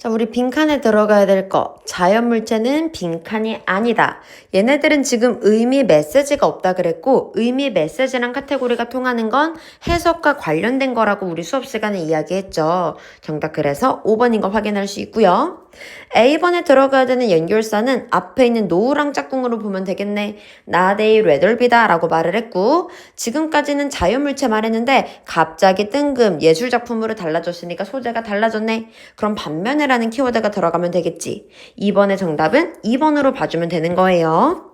자, 우리 빈칸에 들어가야 될 거. 자연물체는 빈칸이 아니다. 얘네들은 지금 의미 메시지가 없다 그랬고, 의미 메시지랑 카테고리가 통하는 건 해석과 관련된 거라고 우리 수업 시간에 이야기했죠. 정답 그래서 5번인 거 확인할 수 있고요. A번에 들어가야 되는 연결사는 앞에 있는 노우랑 짝꿍으로 보면 되겠네. Not a 레덜비다 라고 말을 했고, 지금까지는 자연물체 말했는데 갑자기 뜬금 예술작품으로 달라졌으니까 소재가 달라졌네. 그럼 반면에라는 키워드가 들어가면 되겠지. 2번의 정답은 2번으로 봐주면 되는 거예요.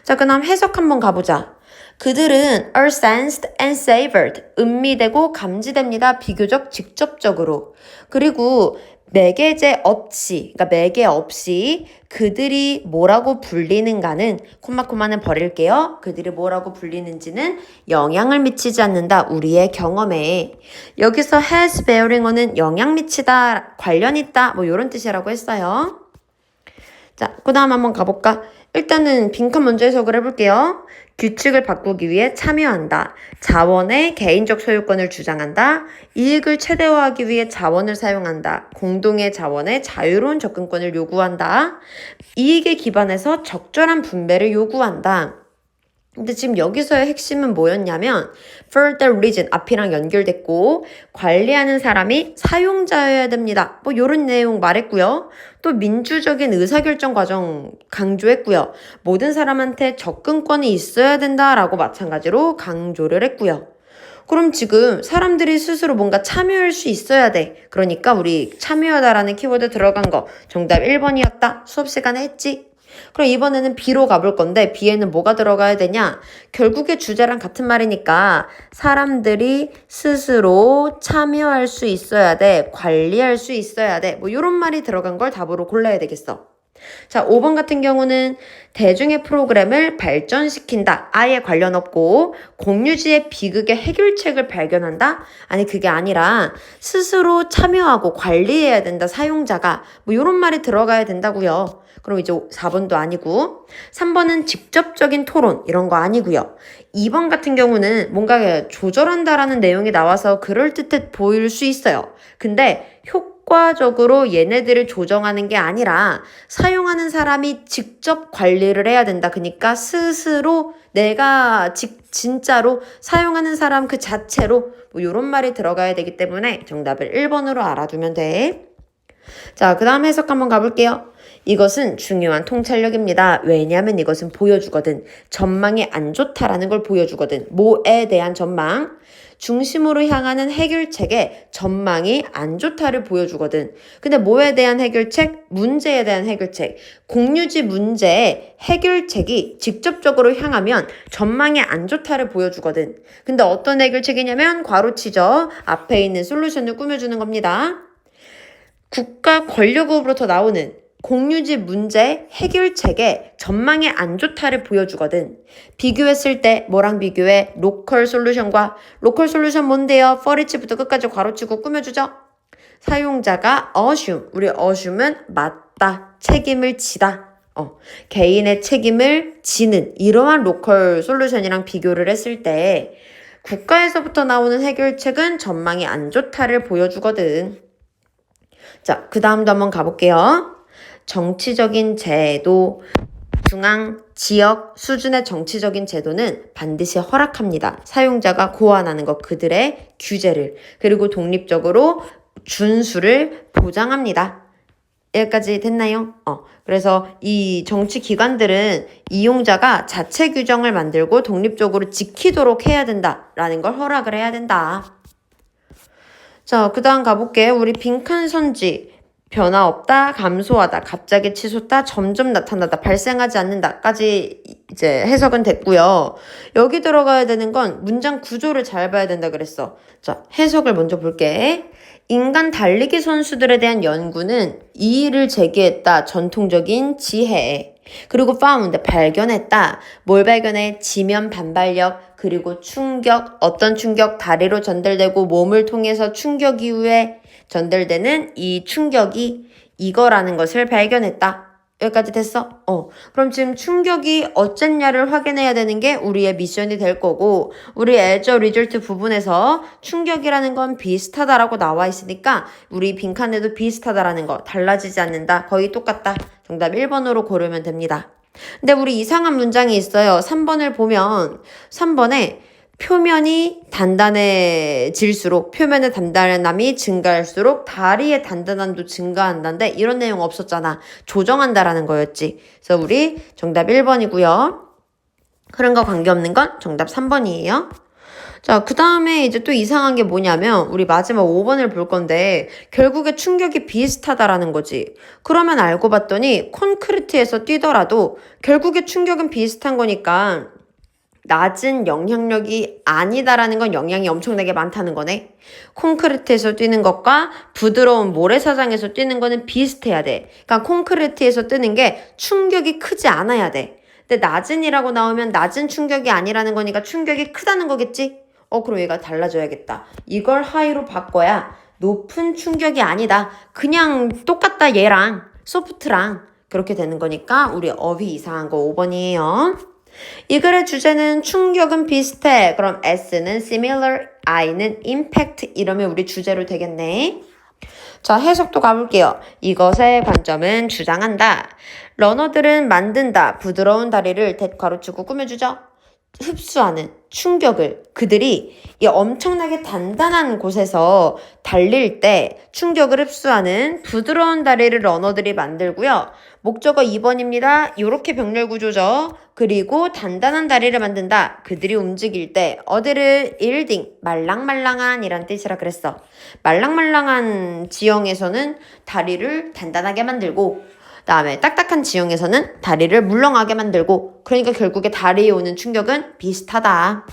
자, 그럼 해석 한번 가보자. 그들은 are sensed and savored. 음미되고 감지됩니다. 비교적 직접적으로. 그리고 매개제 없이, 그러니까 매개 없이 그들이 뭐라고 불리는가는 콤마는 버릴게요. 그들이 뭐라고 불리는지는 영향을 미치지 않는다. 우리의 경험에. 여기서 has bearing어는 영향 미치다, 관련 있다, 뭐 이런 뜻이라고 했어요. 자, 그 다음 한번 가볼까? 일단은 빈칸 먼저 해석을 해볼게요. 규칙을 바꾸기 위해 참여한다. 자원의 개인적 소유권을 주장한다. 이익을 최대화하기 위해 자원을 사용한다. 공동의 자원의 자유로운 접근권을 요구한다. 이익에 기반해서 적절한 분배를 요구한다. 근데 지금 여기서의 핵심은 뭐였냐면 for the reason 앞이랑 연결됐고 관리하는 사람이 사용자여야 됩니다. 뭐 이런 내용 말했고요. 또 민주적인 의사결정 과정 강조했고요. 모든 사람한테 접근권이 있어야 된다라고 마찬가지로 강조를 했고요. 그럼 지금 사람들이 스스로 뭔가 참여할 수 있어야 돼. 그러니까 우리 참여하다라는 키워드 들어간 거 정답 1번이었다. 수업 시간에 했지? 그럼 이번에는 B로 가볼 건데 B에는 뭐가 들어가야 되냐? 결국에 주제랑 같은 말이니까 사람들이 스스로 참여할 수 있어야 돼. 관리할 수 있어야 돼. 뭐 이런 말이 들어간 걸 답으로 골라야 되겠어. 자, 5번 같은 경우는 대중의 프로그램을 발전시킨다. 아예 관련 없고 공유지의 비극의 해결책을 발견한다? 아니 그게 아니라 스스로 참여하고 관리해야 된다. 사용자가 뭐 이런 말이 들어가야 된다고요. 그럼 이제 4번도 아니고 3번은 직접적인 토론 이런 거 아니고요. 2번 같은 경우는 뭔가 조절한다라는 내용이 나와서 그럴듯해 보일 수 있어요. 근데 효과적으로 얘네들을 조정하는 게 아니라 사용하는 사람이 직접 관리를 해야 된다. 그러니까 스스로 내가 진짜로 사용하는 사람 그 자체로 뭐 이런 말이 들어가야 되기 때문에 정답을 1번으로 알아두면 돼. 자, 그 다음 해석 한번 가볼게요. 이것은 중요한 통찰력입니다. 왜냐하면 이것은 보여주거든. 전망이 안 좋다라는 걸 보여주거든. 뭐에 대한 전망? 중심으로 향하는 해결책에 전망이 안 좋다를 보여주거든. 근데 뭐에 대한 해결책? 문제에 대한 해결책. 공유지 문제의 해결책이 직접적으로 향하면 전망이 안 좋다를 보여주거든. 근데 어떤 해결책이냐면 괄호치죠. 앞에 있는 솔루션을 꾸며주는 겁니다. 국가 권력으로부터 나오는 공유지 문제 해결책에 전망이 안 좋다를 보여주거든. 비교했을 때 뭐랑 비교해? 로컬 솔루션과. 로컬 솔루션 뭔데요? for each부터 끝까지 괄호치고 꾸며주죠. 사용자가 assume, 우리 assume은 맞다, 책임을 지다. 개인의 책임을 지는 이러한 로컬 솔루션이랑 비교를 했을 때 국가에서부터 나오는 해결책은 전망이 안 좋다를 보여주거든. 자, 그 다음도 한번 가볼게요. 정치적인 제도, 중앙, 지역 수준의 정치적인 제도는 반드시 허락합니다. 사용자가 고안하는 것, 그들의 규제를. 그리고 독립적으로 준수를 보장합니다. 여기까지 됐나요? 그래서 이 정치기관들은 이용자가 자체 규정을 만들고 독립적으로 지키도록 해야 된다라는 걸 허락을 해야 된다. 자, 그 다음 가볼게. 우리 빈칸 선지. 변화 없다, 감소하다, 갑자기 치솟다, 점점 나타나다, 발생하지 않는다까지 이제 해석은 됐고요. 여기 들어가야 되는 건 문장 구조를 잘 봐야 된다 그랬어. 자, 해석을 먼저 볼게. 인간 달리기 선수들에 대한 연구는 이의를 제기했다. 전통적인 지혜. 그리고 found, 발견했다. 뭘 발견해? 지면 반발력, 그리고 충격, 어떤 충격? 다리로 전달되고 몸을 통해서 충격 이후에 전달되는 이 충격이 이거라는 것을 발견했다. 여기까지 됐어? 그럼 지금 충격이 어쨌냐를 확인해야 되는 게 우리의 미션이 될 거고, 우리 as a result 부분에서 충격이라는 건 비슷하다라고 나와 있으니까 우리 빈칸에도 비슷하다라는 거, 달라지지 않는다, 거의 똑같다. 정답 1번으로 고르면 됩니다. 근데 우리 이상한 문장이 있어요. 3번을 보면 3번에 표면이 단단해질수록, 표면의 단단함이 증가할수록 다리의 단단함도 증가한다는데 이런 내용 없었잖아. 조정한다라는 거였지. 그래서 우리 정답 1번이고요. 그런 거 관계없는 건 정답 3번이에요. 자, 그 다음에 이제 또 이상한 게 뭐냐면 우리 마지막 5번을 볼 건데 결국에 충격이 비슷하다라는 거지. 그러면 알고 봤더니 콘크리트에서 뛰더라도 결국에 충격은 비슷한 거니까 낮은 영향력이 아니다라는 건 영향이 엄청나게 많다는 거네. 콘크리트에서 뛰는 것과 부드러운 모래사장에서 뛰는 거는 비슷해야 돼. 그러니까 콘크리트에서 뛰는 게 충격이 크지 않아야 돼. 근데 낮은이라고 나오면 낮은 충격이 아니라는 거니까 충격이 크다는 거겠지? 그럼 얘가 달라져야겠다. 이걸 하이로 바꿔야 높은 충격이 아니다. 그냥 똑같다 얘랑 소프트랑 그렇게 되는 거니까 우리 어휘 이상한 거 5번이에요. 이 글의 주제는 충격은 비슷해. 그럼 S는 similar, I는 impact 이러면 우리 주제로 되겠네. 자, 해석도 가볼게요. 이것의 관점은 주장한다. 러너들은 만든다. 부드러운 다리를 가로치고 꾸며주죠. 흡수하는 충격을 그들이 이 엄청나게 단단한 곳에서 달릴 때 충격을 흡수하는 부드러운 다리를 러너들이 만들고요. 목적어 2번입니다. 요렇게 병렬 구조죠. 그리고 단단한 다리를 만든다. 그들이 움직일 때 어디를 yielding, 말랑말랑한 이란 뜻이라 그랬어. 말랑말랑한 지형에서는 다리를 단단하게 만들고 다음에 딱딱한 지형에서는 다리를 물렁하게 만들고 그러니까 결국에 다리에 오는 충격은 비슷하다.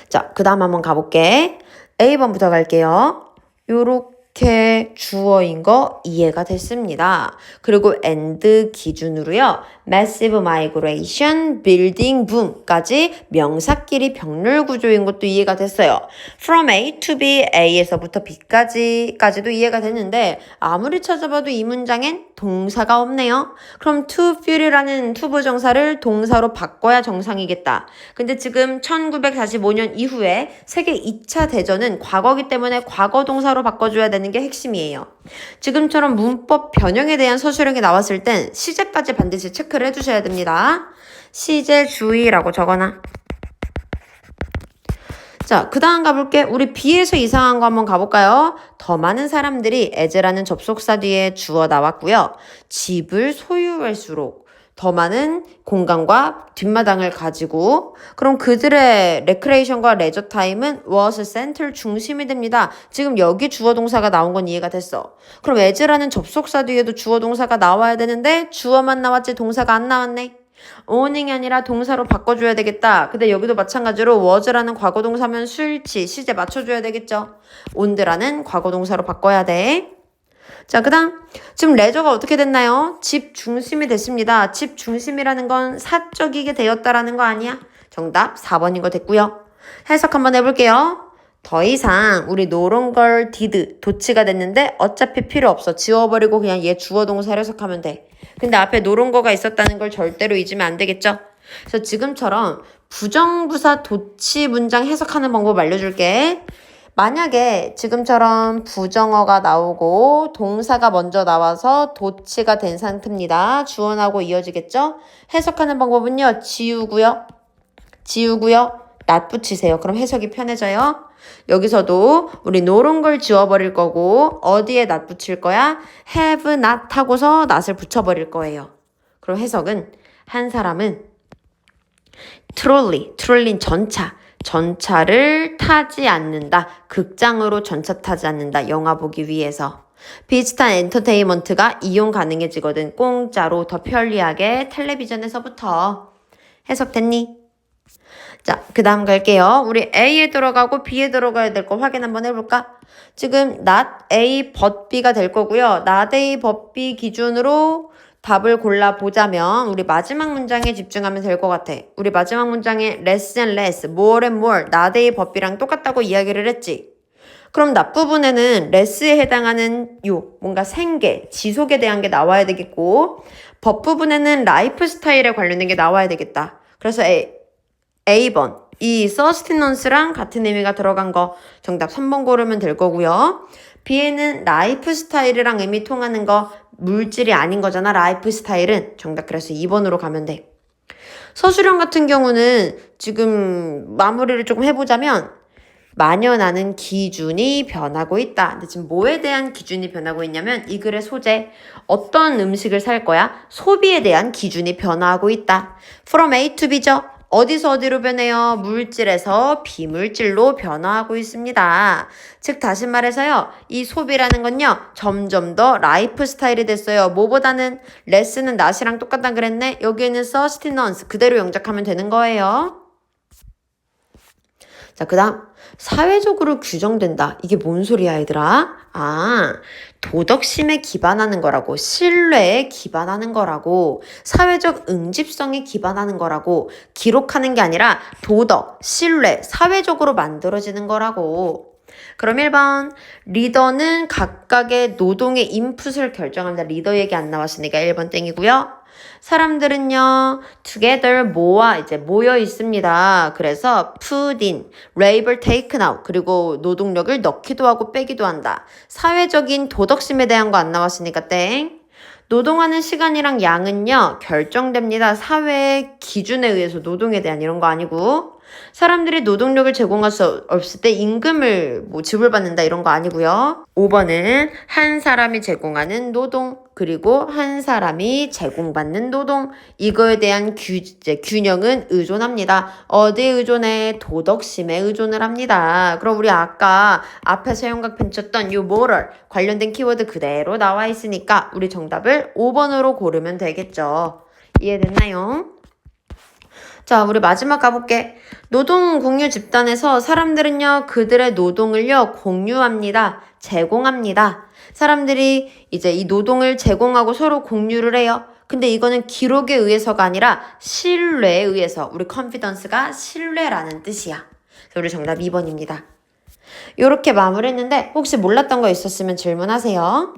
자, 그 다음 한번 가볼게. A번부터 갈게요. 요렇게 주어인 거 이해가 됐습니다. 그리고 and 기준으로요. massive migration, building boom까지 명사끼리 병렬 구조인 것도 이해가 됐어요. from A to B, A에서부터 B까지도 이해가 됐는데 아무리 찾아봐도 이 문장엔 동사가 없네요. 그럼 to fuel이라는 to 부정사를 동사로 바꿔야 정상이겠다. 근데 지금 1945년 이후에 세계 2차 대전은 과거기 때문에 과거 동사로 바꿔줘야 되는 게 핵심이에요. 지금처럼 문법 변형에 대한 서술형이 나왔을 땐 시제까지 반드시 체크를 해주셔야 됩니다. 시제 주의라고 적어놔. 자, 그 다음 가볼게. 우리 B에서 이상한 거 한번 가볼까요? 더 많은 사람들이 as라는 접속사 뒤에 주어 나왔고요. 집을 소유할수록 더 많은 공간과 뒷마당을 가지고 그럼 그들의 레크레이션과 레저 타임은 was center 중심이 됩니다. 지금 여기 주어 동사가 나온 건 이해가 됐어. 그럼 as라는 접속사 뒤에도 주어 동사가 나와야 되는데 주어만 나왔지 동사가 안 나왔네. owning 이 아니라 동사로 바꿔줘야 되겠다. 근데 여기도 마찬가지로 was라는 과거동사면 수일치, 시제 맞춰줘야 되겠죠. oned라는 과거동사로 바꿔야 돼. 자, 그 다음 지금 레저가 어떻게 됐나요? 집 중심이 됐습니다. 집 중심이라는 건 사적이게 되었다라는 거 아니야? 정답 4번인 거 됐고요. 해석 한번 해볼게요. 더 이상 우리 no longer did 도치가 됐는데 어차피 필요 없어. 지워버리고 그냥 얘 주어 동사를 해석하면 돼. 근데 앞에 no longer가 있었다는 걸 절대로 잊으면 안 되겠죠? 그래서 지금처럼 부정부사 도치 문장 해석하는 방법 알려줄게. 만약에 지금처럼 부정어가 나오고 동사가 먼저 나와서 도치가 된 상태입니다. 주어하고 이어지겠죠? 해석하는 방법은요. 지우고요. 낫 붙이세요. 그럼 해석이 편해져요. 여기서도 우리 no longer 지워버릴 거고 어디에 낫 붙일 거야? have not 하고서 낫을 붙여버릴 거예요. 그럼 해석은 한 사람은 트롤린 전차를 타지 않는다. 극장으로 전차 타지 않는다. 영화 보기 위해서. 비슷한 엔터테인먼트가 이용 가능해지거든. 공짜로 더 편리하게 텔레비전에서부터. 해석됐니? 자, 그 다음 갈게요. 우리 A에 들어가고 B에 들어가야 될 거 확인 한번 해볼까? 지금 not A but B가 될 거고요. not A but B 기준으로 답을 골라보자면 우리 마지막 문장에 집중하면 될 것 같아. 우리 마지막 문장에 less and less, more and more, not A but B랑 똑같다고 이야기를 했지. 그럼 앞부분에는 레스에 해당하는 뭔가 생계, 지속에 대한 게 나와야 되겠고, 법 부분에는 라이프 스타일에 관련된 게 나와야 되겠다. 그래서 A번, 이 서스티넌스랑 같은 의미가 들어간 거 정답 3번 고르면 될 거고요. B에는 라이프 스타일이랑 의미 통하는 거 물질이 아닌 거잖아. 라이프 스타일은 정답 그래서 2번으로 가면 돼. 서술형 같은 경우는 지금 마무리를 조금 해보자면 만연하는 기준이 변하고 있다. 근데 지금 뭐에 대한 기준이 변하고 있냐면 이 글의 소재, 어떤 음식을 살 거야? 소비에 대한 기준이 변화하고 있다. From A to B죠. 어디서 어디로 변해요? 물질에서 비물질로 변화하고 있습니다. 즉 다시 말해서요. 이 소비라는 건요. 점점 더 라이프 스타일이 됐어요. 뭐보다는 레스는 not이랑 똑같다 그랬네. 여기에는 sustenance 그대로 영작하면 되는 거예요. 자, 그 다음 사회적으로 규정된다. 이게 뭔 소리야 얘들아? 도덕심에 기반하는 거라고, 신뢰에 기반하는 거라고, 사회적 응집성에 기반하는 거라고, 기록하는 게 아니라 도덕, 신뢰, 사회적으로 만들어지는 거라고. 그럼 1번 리더는 각각의 노동의 인풋을 결정합니다. 리더 얘기 안 나왔으니까 1번 땡이고요. 사람들은요, together 모여 있습니다. 그래서 put in, labor taken out, 그리고 노동력을 넣기도 하고 빼기도 한다. 사회적인 도덕심에 대한 거 안 나왔으니까 땡. 노동하는 시간이랑 양은요, 결정됩니다. 사회의 기준에 의해서 노동에 대한 이런 거 아니고. 사람들이 노동력을 제공할 수 없을 때 임금을 지불받는다 이런 거 아니고요. 5번은 한 사람이 제공하는 노동 그리고 한 사람이 제공받는 노동 이거에 대한 균형은 의존합니다. 어디에 의존해? 도덕심에 의존을 합니다. 그럼 우리 아까 앞에서 형광 펼쳤던 이 moral 관련된 키워드 그대로 나와 있으니까 우리 정답을 5번으로 고르면 되겠죠. 이해됐나요? 자, 우리 마지막 가볼게. 노동 공유 집단에서 사람들은요, 그들의 노동을요, 공유합니다. 제공합니다. 사람들이 이제 이 노동을 제공하고 서로 공유를 해요. 근데 이거는 기록에 의해서가 아니라 신뢰에 의해서. 우리 confidence가 신뢰라는 뜻이야. 그래서 우리 정답 2번입니다. 이렇게 마무리했는데 혹시 몰랐던 거 있었으면 질문하세요.